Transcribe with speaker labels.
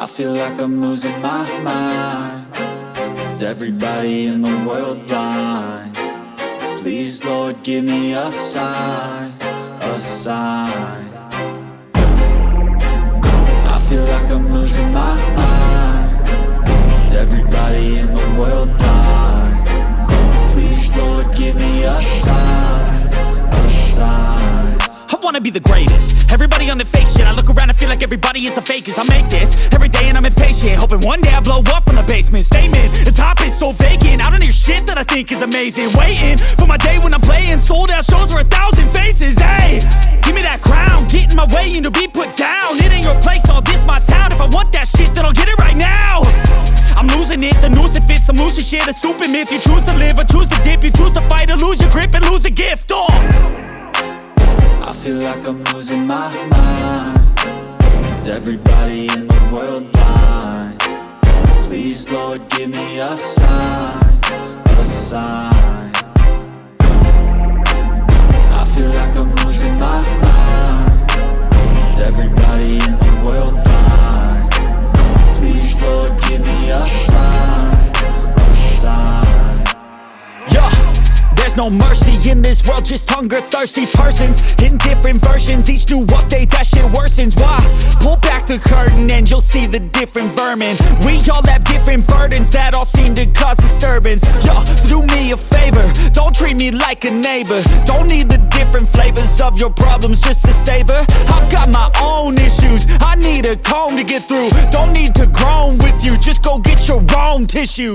Speaker 1: I feel like I'm losing my mind. Is everybody in the world blind? Please, Lord, give me a sign, a sign. I feel like I'm losing my mind. Is everybody in the world blind? Please, Lord, give me a sign, a sign.
Speaker 2: I wanna be the greatest. Everybody on the fake shit. I look around and feel like everybody is the fakest. I make this every day and I'm impatient, hoping one day I blow up from the basement. Statement, the top is so vacant. I don't hear shit that I think is amazing. Waiting for my day when I'm playing sold out shows for 1,000 faces. Hey, give me that crown, get in my way and to be put down. It ain't your place, all this my town. If I want that shit, then I'll get it right now. I'm losing it, the noose it fits. I'm losing shit, a stupid myth. You choose to live or choose to dip. You choose to fight or lose your grip and lose a gift.
Speaker 1: I feel like I'm losing my mind. Is everybody in the world blind? Please, Lord, give me a sign, a sign. I feel like I'm losing my mind. Is everybody in the world blind? Please, Lord, give me a sign, a sign.
Speaker 2: Yeah. There's no mercy in this world, just hunger-thirsty persons in different versions. Each new update, that shit worsens. Why? Pull back the curtain and you'll see the different vermin. We all have different burdens that all seem to cause disturbance. Yo, so do me a favor, don't treat me like a neighbor. Don't need the different flavors of your problems just to savor. I've got my own issues, I need a comb to get through. Don't need to groan with you, just go get your own tissue.